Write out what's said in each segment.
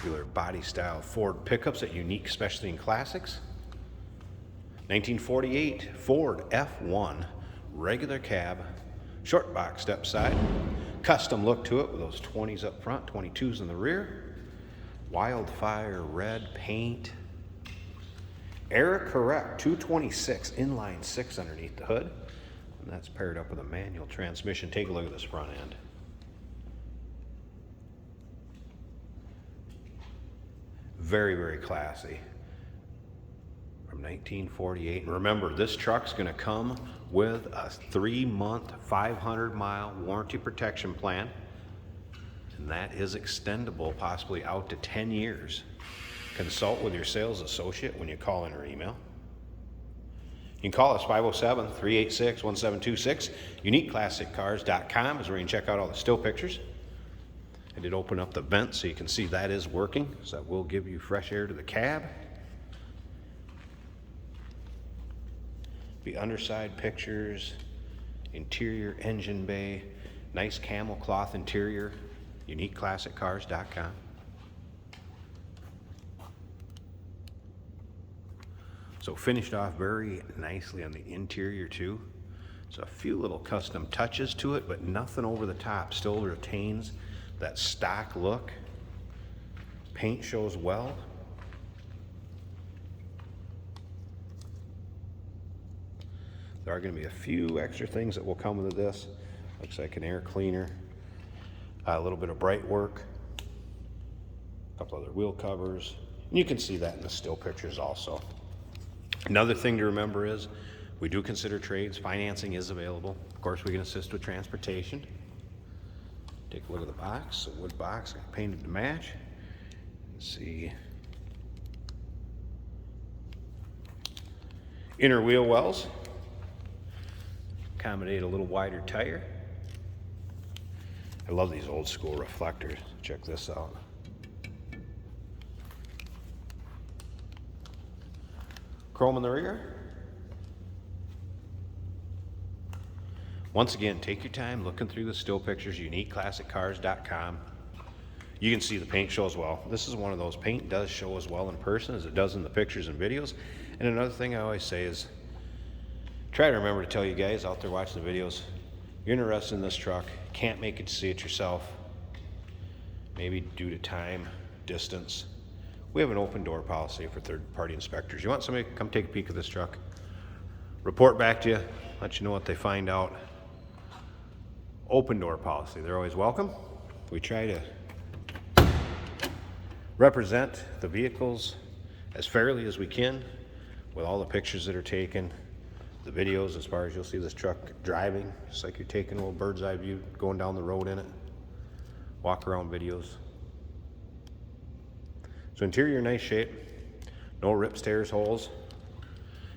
popular body style Ford pickups at Unique Specialty and Classics. 1948 Ford F1 regular cab, short box Stepside, custom look to it with those 20s up front, 22s in the rear, wildfire red paint, era correct 226 inline 6 underneath the hood, and that's paired up with a manual transmission. Take a look at this front end. Very, very classy. From 1948. And remember, this truck's going to come with a 3-month, 500-mile warranty protection plan. And that is extendable, possibly out to 10 years. Consult with your sales associate when you call in or email. You can call us 507-386-1726. UniqueClassicCars.com is where you can check out all the still pictures. I did open up the vent so you can see that is working. So that will give you fresh air to the cab. The underside pictures, interior engine bay, nice camel cloth interior, UniqueClassicCars.com. So finished off very nicely on the interior too. So a few little custom touches to it, but nothing over the top. Still retains that stock look. Paint shows well. There are going to be a few extra things that will come with this. Looks like an air cleaner, a little bit of bright work, a couple other wheel covers. And you can see that in the still pictures also. Another thing to remember is we do consider trades. Financing is available. Of course, we can assist with transportation. Take a look at the box. A wood box painted to match. Let's see. Inner wheel wells. Accommodate a little wider tire. I love these old school reflectors. Check this out. Chrome in the rear. Once again, take your time looking through the still pictures, UniqueClassicCars.com. You can see the paint shows well. This is one of those, paint does show as well in person as it does in the pictures and videos. And another thing I always say is, try to remember to tell you guys out there watching the videos, you're interested in this truck, can't make it to see it yourself, maybe due to time, distance. We have an open door policy for third-party inspectors. You want somebody to come take a peek at this truck, report back to you, let you know what they find out. Open door policy, they're always welcome. We try to represent the vehicles as fairly as we can with all the pictures that are taken, the videos, as far as you'll see this truck driving, just like you're taking a little bird's eye view going down the road in it. Walk around videos. So interior, nice shape. No rips, tears, holes.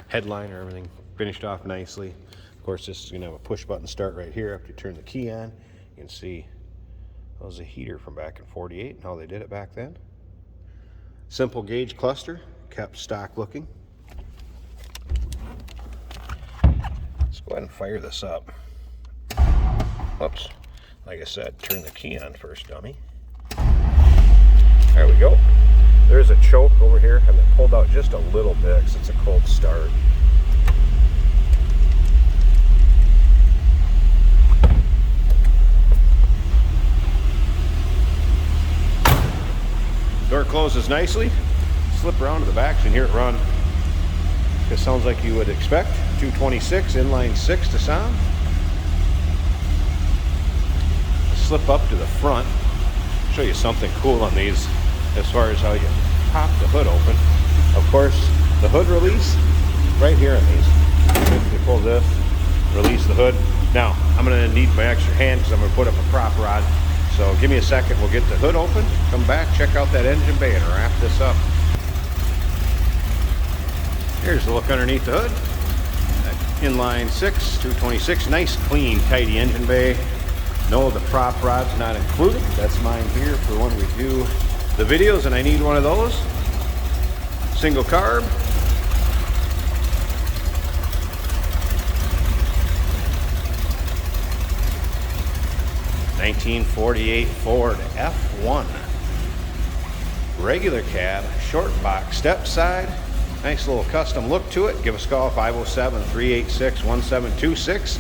Headliner, everything finished off nicely. Of course, this is going to have a push button start right here. After you turn the key on, you can see that was a heater from back in 48 and how they did it back then. Simple gauge cluster, kept stock looking. Let's go ahead and fire this up. Whoops. Like I said, turn the key on first, dummy. There we go. There's a choke over here. I have it pulled out just a little bit because it's a cold start. Door closes nicely. Slip around to the back and hear it run. It sounds like you would expect. 226 inline 6 to sound. Slip up to the front. Show you something cool on these as far as how you pop the hood open. Of course, the hood release right here on these. You pull this, release the hood. Now, I'm going to need my extra hand because I'm going to put up a prop rod. So give me a second, we'll get the hood open, come back, check out that engine bay and wrap this up. Here's the look underneath the hood. That inline 6, 226, nice, clean, tidy engine bay. No, the prop rod's not included. That's mine here for when we do the videos, and I need one of those. Single carb. (1948) Ford F1. regular cab, Shortbox, Stepside. Nice little custom look to it. Give us a call, 507-386-1726.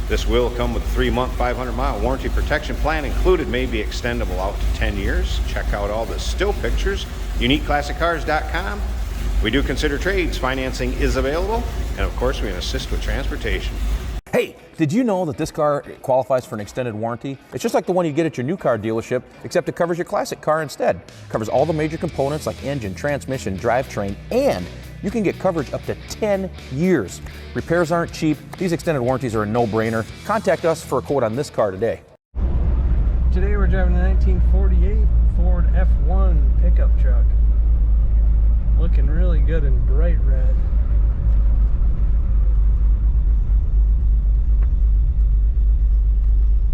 This will come with a 3-month, 500-mile warranty protection plan included, may be extendable out to 10 years. Check out all the still pictures, uniqueclassiccars.com. We do consider trades. Financing is available. And of course, we can assist with transportation. Hey, did you know that this car qualifies for an extended warranty? It's just like the one you get at your new car dealership, except it covers your classic car instead. It covers all the major components like engine, transmission, drivetrain, and you can get coverage up to 10 years. Repairs aren't cheap. These extended warranties are a no-brainer. Contact us for a quote on this car today. Today we're driving a 1948 Ford F1 pickup truck. Looking really good in bright red.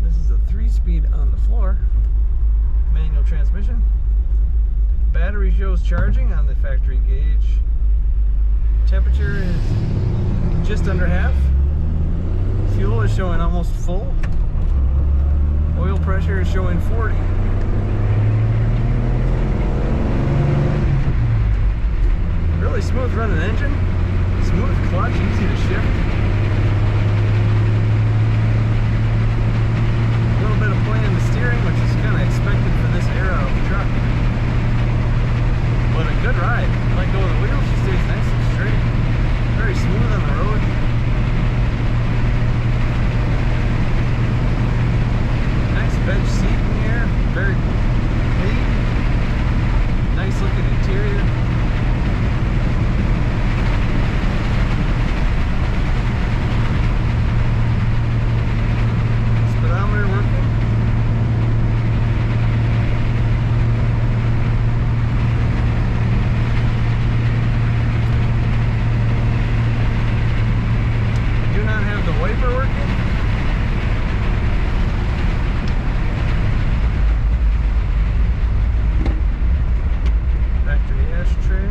This is a 3-speed on the floor. Manual transmission. Battery shows charging on the factory gauge. Temperature is just under half. Fuel is showing almost full. Oil pressure is showing 40. Really smooth running engine. Smooth clutch, easy to shift. A little bit of play in the steering, which is kind of expected for this era of truck. But a good ride. Let go of the wheel, she stays nice and straight. Very smooth on the road. Nice bench seat in here. Very clean. Nice looking interior. Speedometer working. Do not have the wiper working. Factory ashtray.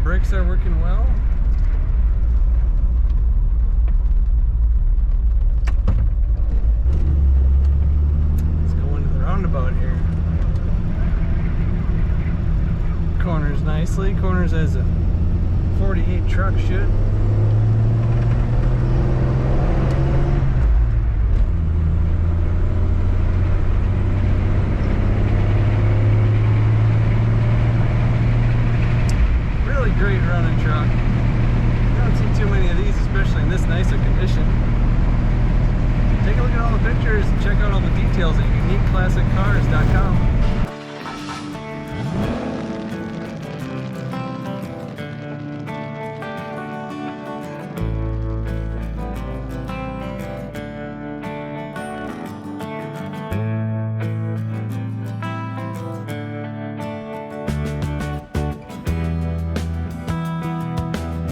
Brakes are working well. Let's go into the roundabout here. Corners nicely. Corners as a 48 truck should. Really great running truck. You don't see too many of these, especially in this nice a condition. Take a look at all the pictures and check out all the details at uniqueclassiccars.com.